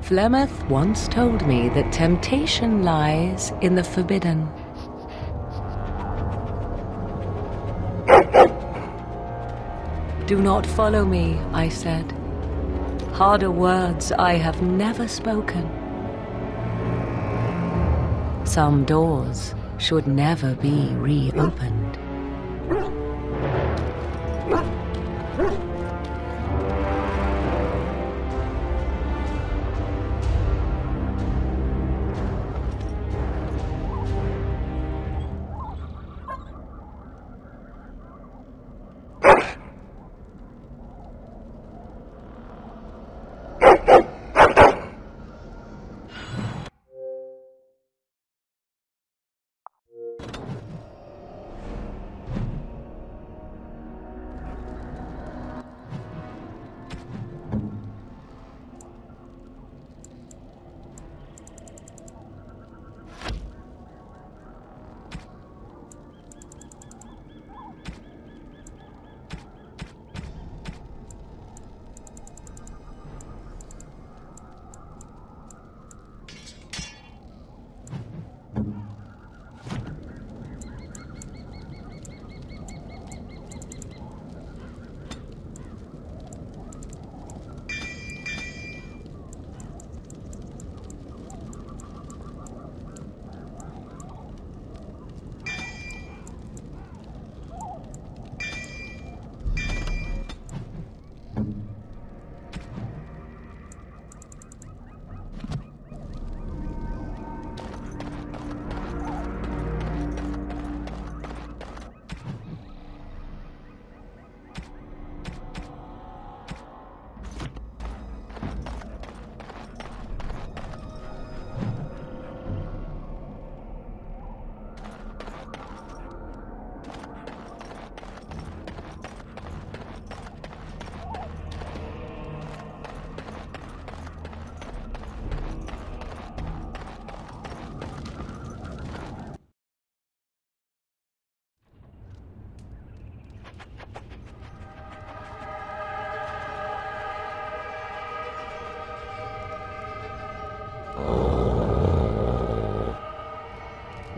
Flemeth once told me that temptation lies in the forbidden. Do not follow me, I said. Harder words I have never spoken. Some doors should never be reopened.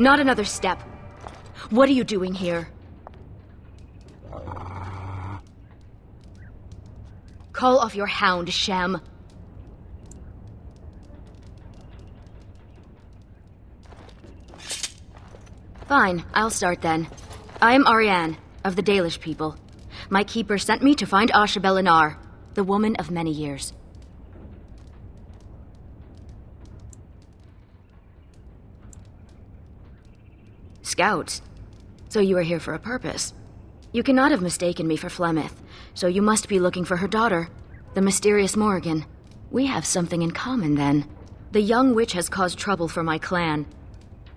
Not another step. What are you doing here? Call off your hound, Shem. Fine, I'll start then. I am Ariane, of the Dalish people. My keeper sent me to find Asha Belinar, the woman of many years. Scouts. So you are here for a purpose. You cannot have mistaken me for Flemeth, so you must be looking for her daughter, the mysterious Morrigan. We have something in common then. The young witch has caused trouble for my clan.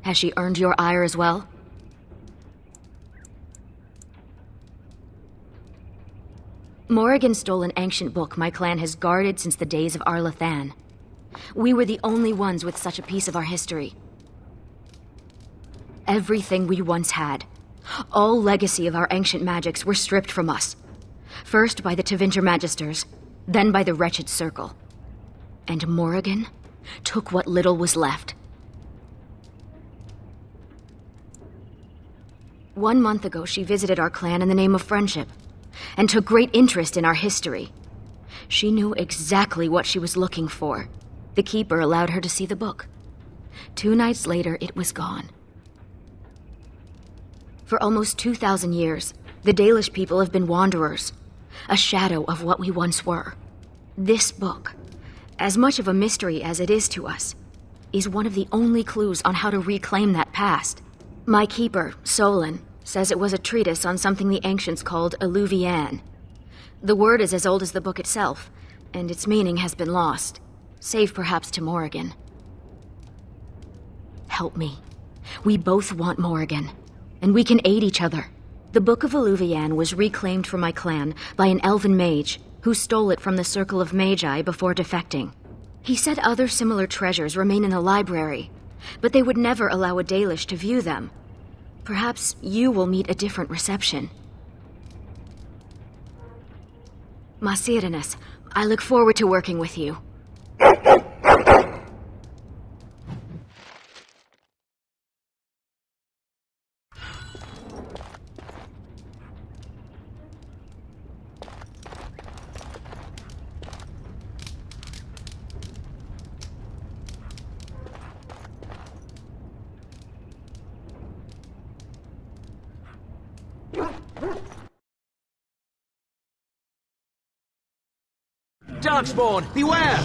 Has she earned your ire as well? Morrigan stole an ancient book my clan has guarded since the days of Arlathan. We were the only ones with such a piece of our history. Everything we once had, all legacy of our ancient magics, were stripped from us. First by the Tevinter Magisters, then by the Wretched Circle. And Morrigan took what little was left. 1 month ago, she visited our clan in the name of friendship, and took great interest in our history. She knew exactly what she was looking for. The Keeper allowed her to see the book. 2 nights later, it was gone. For almost 2,000 years, the Dalish people have been wanderers, a shadow of what we once were. This book, as much of a mystery as it is to us, is one of the only clues on how to reclaim that past. My keeper, Solon, says it was a treatise on something the ancients called Alluvian. The word is as old as the book itself, and its meaning has been lost, save perhaps to Morrigan. Help me. We both want Morrigan, and we can aid each other. The Book of Alluvian was reclaimed for my clan by an elven mage who stole it from the Circle of Magi before defecting. He said other similar treasures remain in the library, but they would never allow a Dalish to view them. Perhaps you will meet a different reception. Masiranis, I look forward to working with you. Darkspawn, beware!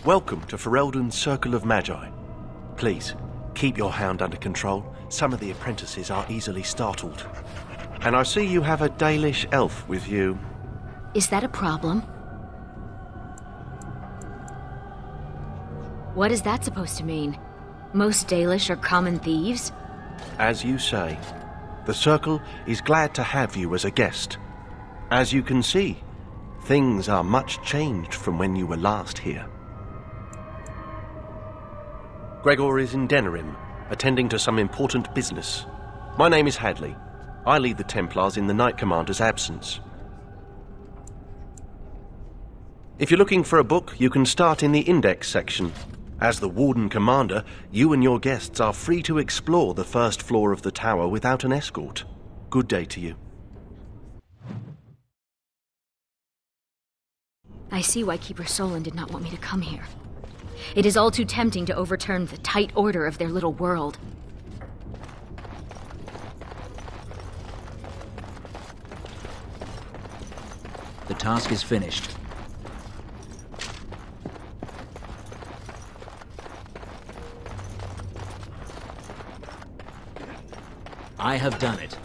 Welcome to Ferelden's Circle of Magi. Please, keep your hound under control. Some of the apprentices are easily startled. And I see you have a Dalish elf with you. Is that a problem? What is that supposed to mean? Most Dalish are common thieves? As you say, the Circle is glad to have you as a guest. As you can see, things are much changed from when you were last here. Gregor is in Denerim, attending to some important business. My name is Hadley. I lead the Templars in the Knight Commander's absence. If you're looking for a book, you can start in the Index section. As the Warden Commander, you and your guests are free to explore the first floor of the tower without an escort. Good day to you. I see why Keeper Solon did not want me to come here. It is all too tempting to overturn the tight order of their little world. The task is finished. I have done it.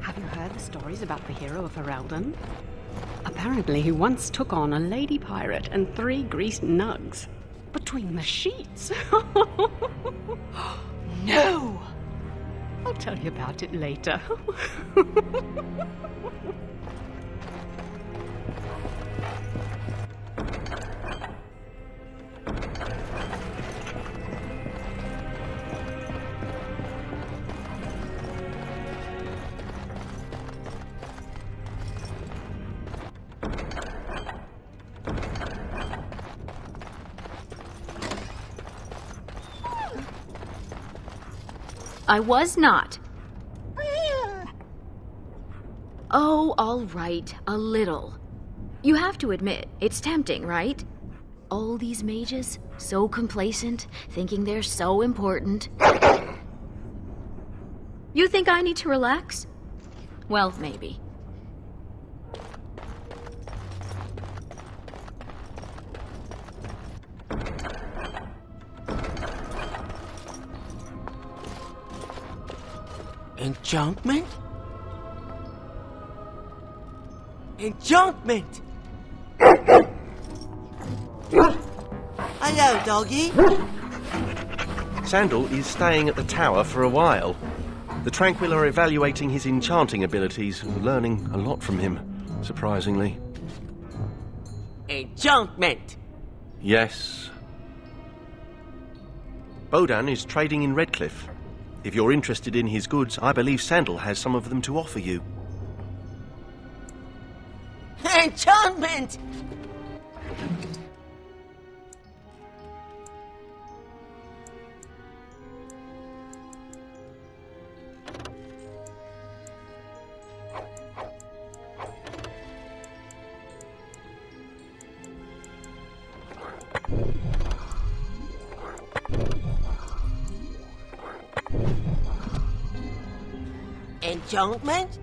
Have you heard the stories about the hero of Ferelden? Apparently he once took on a lady pirate and 3 greased nugs. Between the sheets. No! I'll tell you about it later. I was not. Oh, all right, a little. You have to admit, it's tempting, right? All these mages, so complacent, thinking they're so important. You think I need to relax? Well, maybe. Enchantment? Enchantment! Hello, doggy. Sandal is staying at the tower for a while. The Tranquil are evaluating his enchanting abilities, learning a lot from him, surprisingly. Enchantment! Yes. Bodan is trading in Redcliffe. If you're interested in his goods, I believe Sandal has some of them to offer you. Enchantment! Enchantment?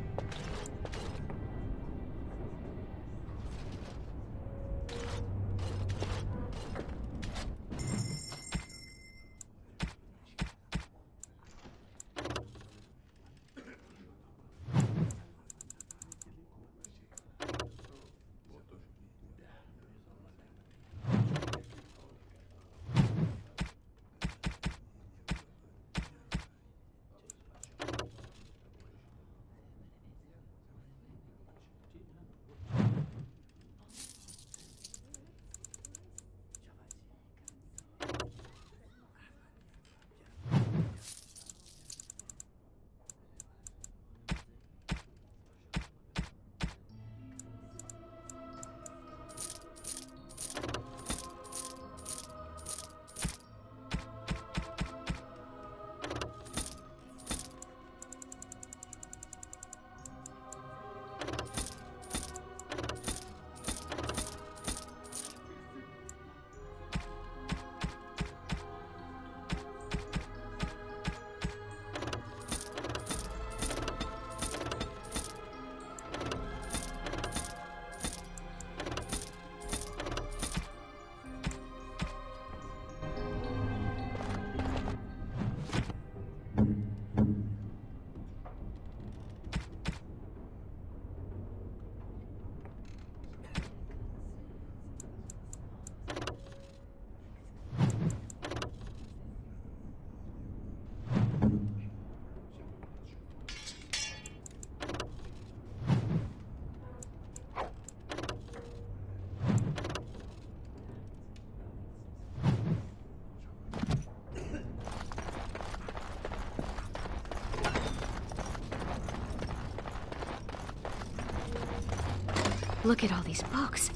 Look at all these books.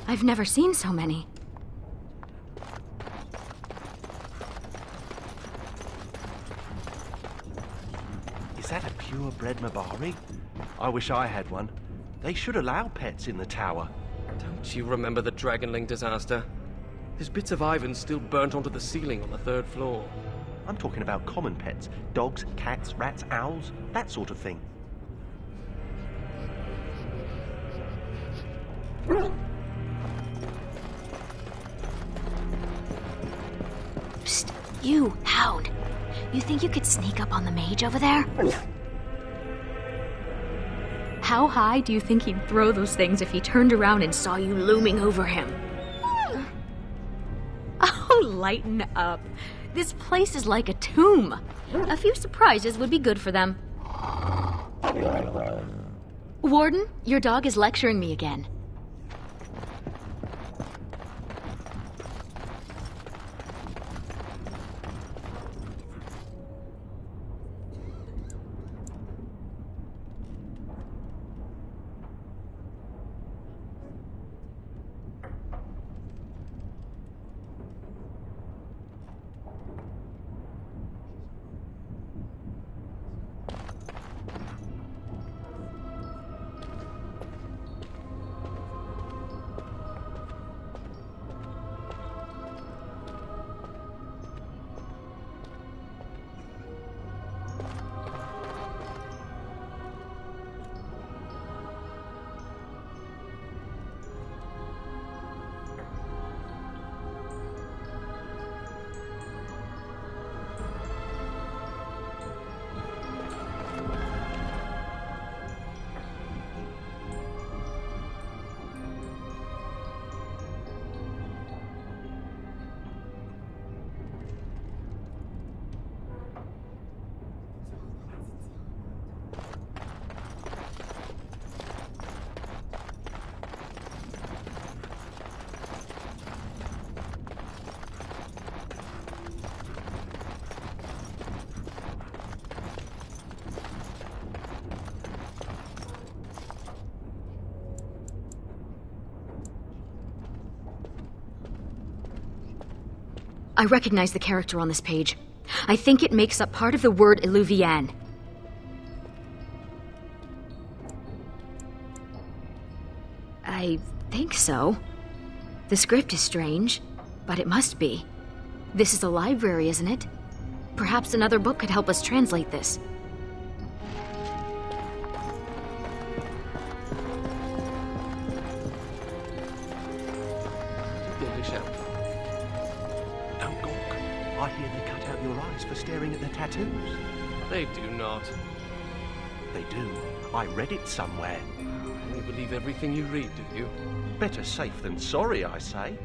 I've never seen so many. Is that a purebred Mabari? I wish I had one. They should allow pets in the tower. Don't you remember the Dragonling disaster? There's bits of Ivan still burnt onto the ceiling on the 3rd floor. I'm talking about common pets. Dogs, cats, rats, owls, that sort of thing. Psst, you, Hound. You think you could sneak up on the mage over there? How high do you think he'd throw those things if he turned around and saw you looming over him? Oh, lighten up. This place is like a tomb. A few surprises would be good for them. Warden, your dog is lecturing me again. I recognize the character on this page. I think it makes up part of the word Illuvian. I think so. The script is strange, but it must be. This is a library, isn't it? Perhaps another book could help us translate this. I hear they cut out your eyes for staring at their tattoos. They do not. They do. I read it somewhere. You believe everything you read, do you? Better safe than sorry, I say.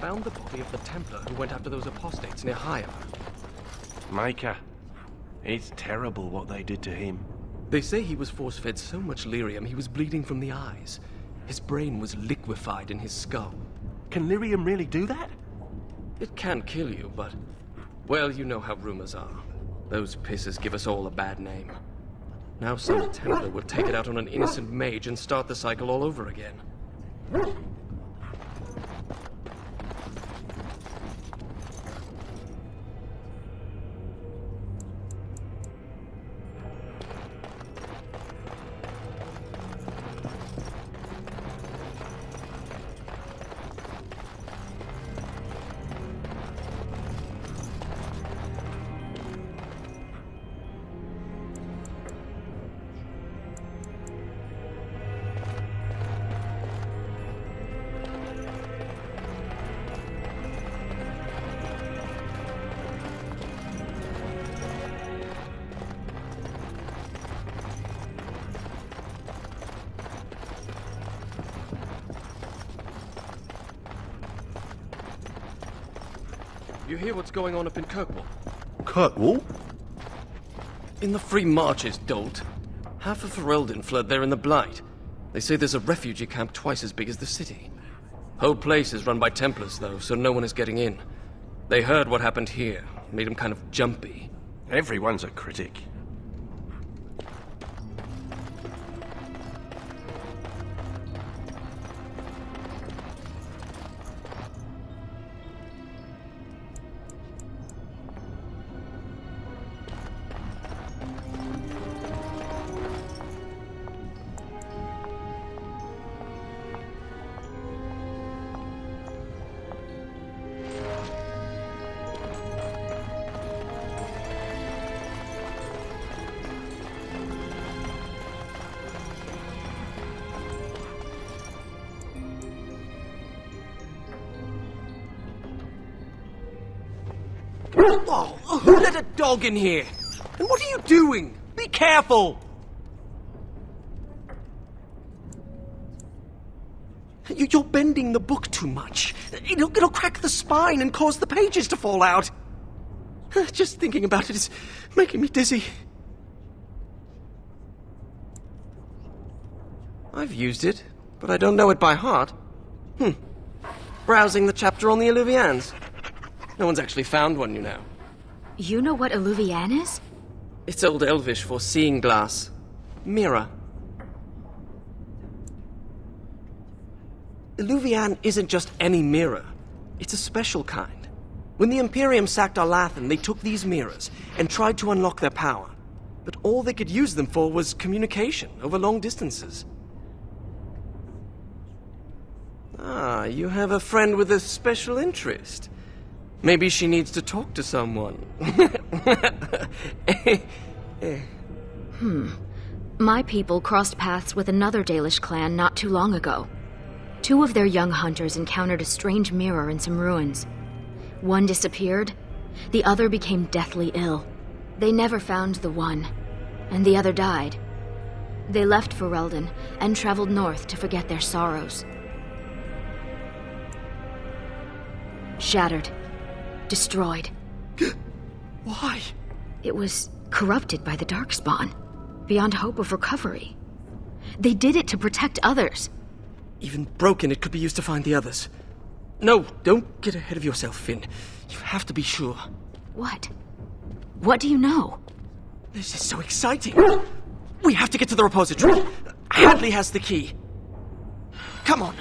Found the body of the Templar who went after those apostates near Halcyon. Maker, it's terrible what they did to him. They say he was force-fed so much lyrium he was bleeding from the eyes. His brain was liquefied in his skull. Can lyrium really do that? It can kill you, but... well, you know how rumors are. Those pisses give us all a bad name. Now some Templar will take it out on an innocent mage and start the cycle all over again. You hear what's going on up in Kirkwall? Kirkwall? In the Free Marches, dolt. Half of Ferelden fled there in the Blight. They say there's a refugee camp twice as big as the city. Whole place is run by Templars, though, so no one is getting in. They heard what happened here. Made them kind of jumpy. Everyone's a critic. Oh, who let a dog in here? And what are you doing? Be careful! You're bending the book too much. It'll crack the spine and cause the pages to fall out. Just thinking about it is making me dizzy. I've used it, but I don't know it by heart. Browsing the chapter on the Illuvians. No one's actually found one, you know. You know what Illuvian is? It's Old Elvish for seeing glass. Mirror. Illuvian isn't just any mirror. It's a special kind. When the Imperium sacked Arlathan, they took these mirrors and tried to unlock their power. But all they could use them for was communication over long distances. Ah, you have a friend with a special interest. Maybe she needs to talk to someone. My people crossed paths with another Dalish clan not too long ago. 2 of their young hunters encountered a strange mirror in some ruins. One disappeared, the other became deathly ill. They never found the one, and the other died. They left Ferelden and traveled north to forget their sorrows. Shattered. Destroyed. Why? It was corrupted by the Darkspawn, beyond hope of recovery. They did it to protect others. Even broken, it could be used to find the others. No, don't get ahead of yourself, Finn. You have to be sure. What? What do you know? This is so exciting. We have to get to the repository. Hadley has the key. Come on.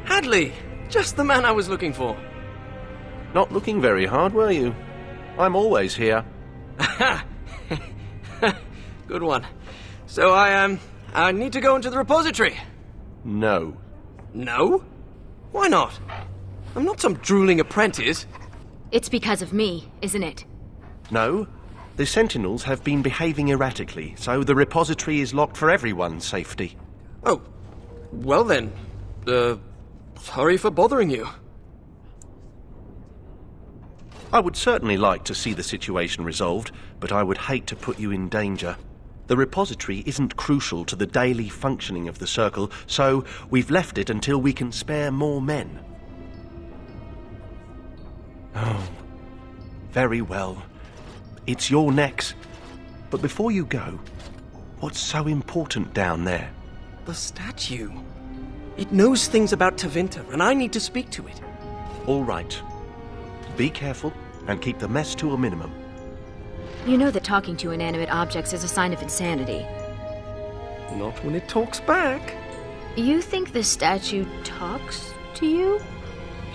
Hadley! Just the man I was looking for. Not looking very hard, were you? I'm always here. Good one. So I need to go into the repository. No. No? Why not? I'm not some drooling apprentice. It's because of me, isn't it? No. The Sentinels have been behaving erratically, so the repository is locked for everyone's safety. Oh, well then. Sorry for bothering you. I would certainly like to see the situation resolved, but I would hate to put you in danger. The repository isn't crucial to the daily functioning of the Circle, so we've left it until we can spare more men. Oh, very well. It's your necks. But before you go, what's so important down there? The statue. It knows things about Tevinter, and I need to speak to it. All right. Be careful and keep the mess to a minimum. You know that talking to inanimate objects is a sign of insanity. Not when it talks back. You think the statue talks to you?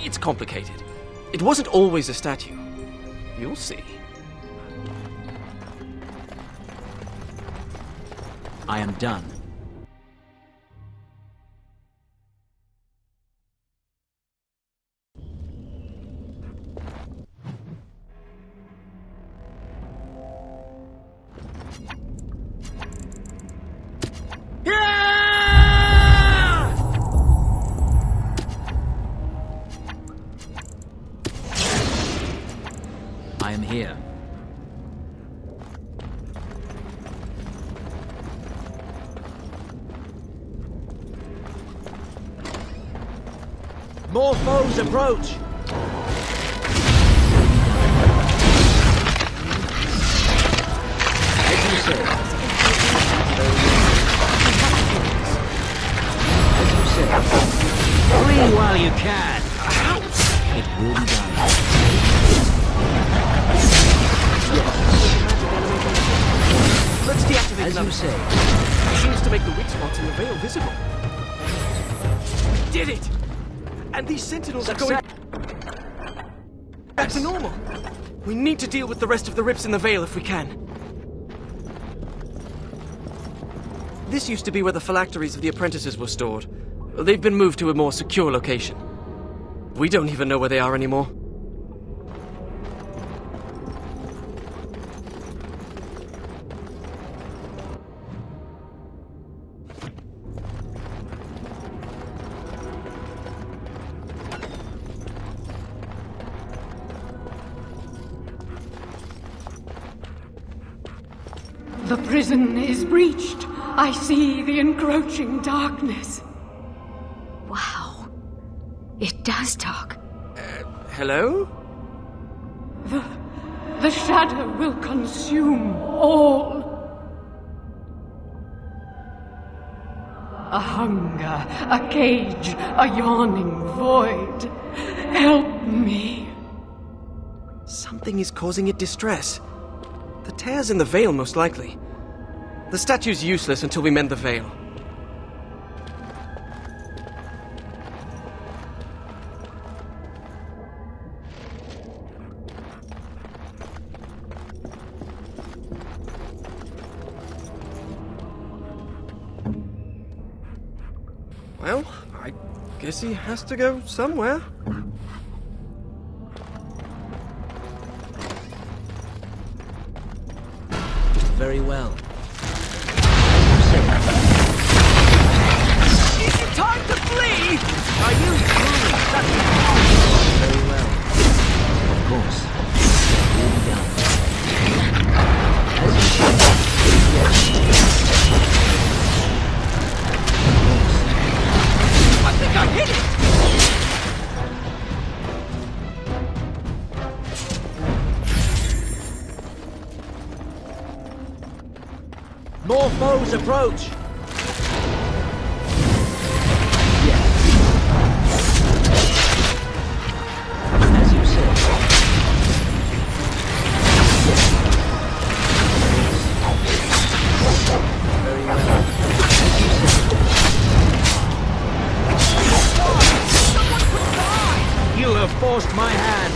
It's complicated. It wasn't always a statue. You'll see. I am done. I am here. More foes approach! As you said. As you said. Flee while you can. It will be done. Let's deactivate As you say. It seems to make the weak spots in the veil visible. We did it! And these sentinels are going back to normal. We need to deal with the rest of the rips in the veil if we can. This used to be where the phylacteries of the apprentices were stored. They've been moved to a more secure location. We don't even know where they are anymore. The prison is breached. I see the encroaching darkness. Wow. It does talk. Hello? The shadow will consume all. A hunger, a cage, a yawning void. Help me. Something is causing it distress. The tears in the veil, most likely. The statue's useless until we mend the veil. Well, I guess he has to go somewhere. Very well. Is it time to flee? Are you truly such a Very well. Of course. It will be done. As you say. Yes. I think I hit it! More foes approach! As you say. Very well. As you say. Someone could die! You have forced my hand.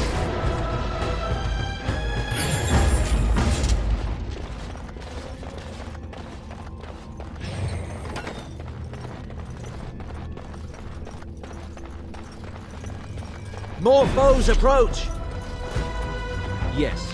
More foes approach! Yes.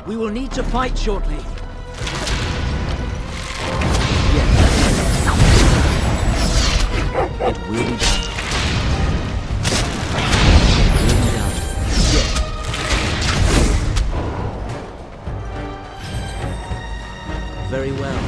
We will need to fight shortly. Yes. It will be done. It will be done. Yes. Very well.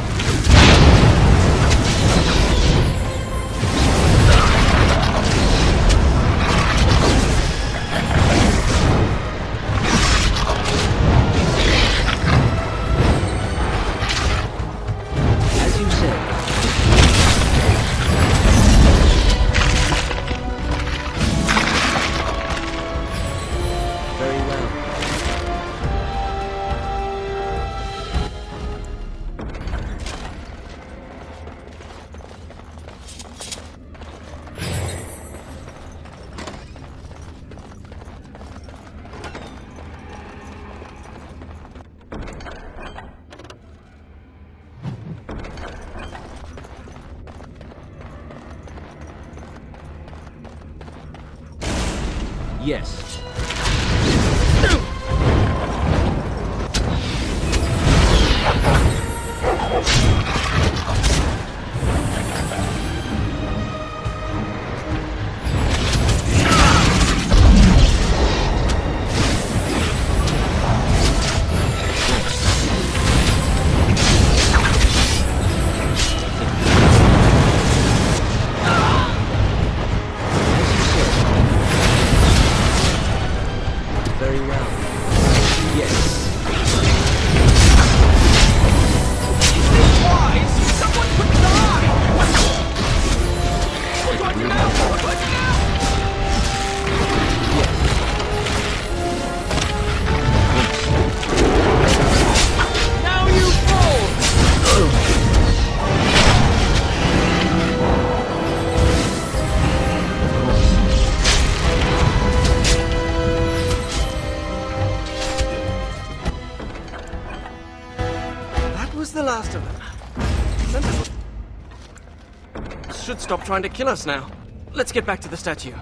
Yes. The last of them. Should stop trying to kill us now. Let's get back to the statue.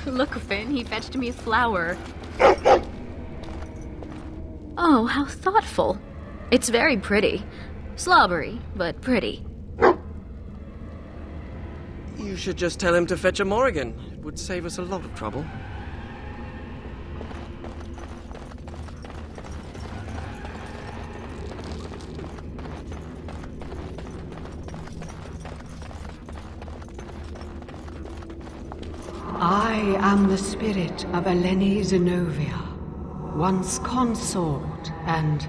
Look, Finn, he fetched me a flower. Oh, how thoughtful. It's very pretty. Slobbery, but pretty. You should just tell him to fetch a Morrigan. It would save us a lot of trouble. I am the spirit of Eleni Zenobia, once consort and...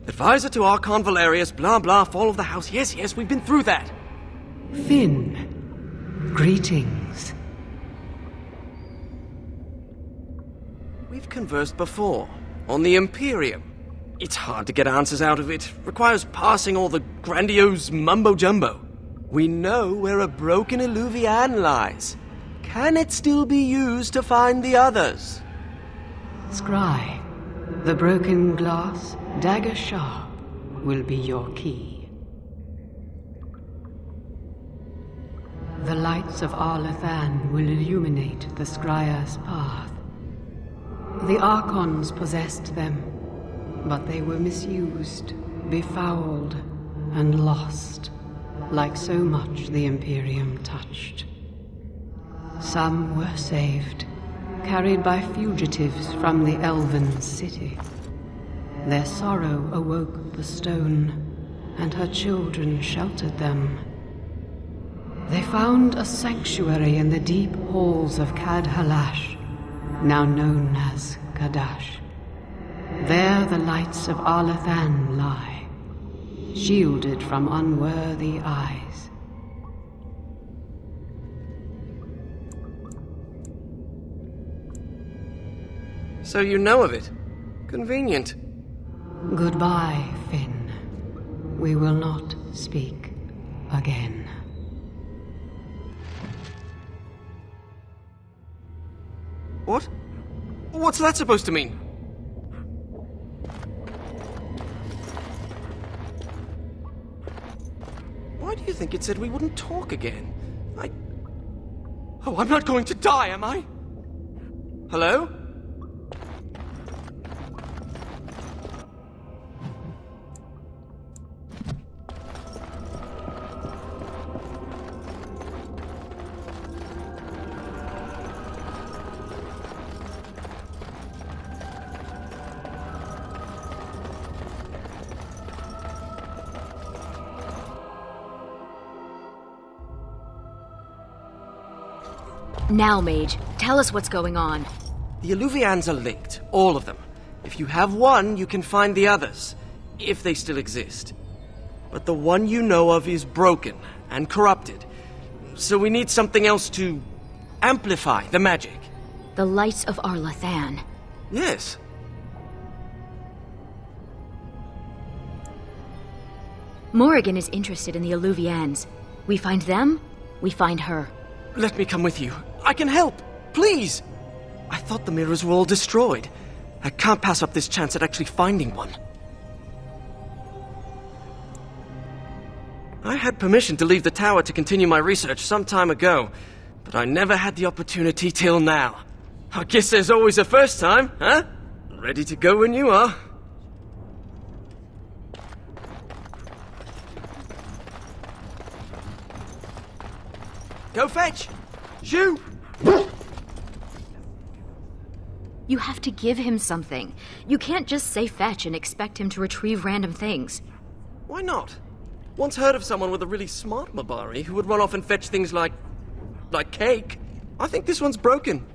Advisor to Archon Valerius, blah blah, fall of the house. Yes, yes, we've been through that. Finn, greetings. We've conversed before, on the Imperium. It's hard to get answers out of it. Requires parsing all the grandiose mumbo-jumbo. We know where a broken Illuvian lies. Can it still be used to find the others? Scry, the broken glass, dagger sharp, will be your key. The lights of Arlathan will illuminate the Scryer's path. The Archons possessed them, But they were misused, befouled, and lost, like so much the Imperium touched. Some were saved, carried by fugitives from the elven city. Their sorrow awoke the stone, and her children sheltered them. They found a sanctuary in the deep halls of Cad-Halash, now known as Kadash. There the lights of Arlathan lie, shielded from unworthy eyes. So you know of it. Convenient. Goodbye, Finn. We will not speak again. What? What's that supposed to mean? Why do you think it said we wouldn't talk again? Oh, I'm not going to die, am I? Hello? Now, Mage, tell us what's going on. The Alluvians are linked, all of them. If you have one, you can find the others, if they still exist. But the one you know of is broken and corrupted, so we need something else to amplify the magic. The lights of Arlathan. Yes. Morrigan is interested in the Alluvians. We find them, we find her. Let me come with you. I can help. Please. I thought the mirrors were all destroyed. I can't pass up this chance at actually finding one. I had permission to leave the tower to continue my research some time ago, but I never had the opportunity till now. I guess there's always a first time, huh? Ready to go when you are. Go fetch! Shoo! You have to give him something. You can't just say fetch and expect him to retrieve random things. Why not? Once heard of someone with a really smart Mabari who would run off and fetch things like cake. I think this one's broken.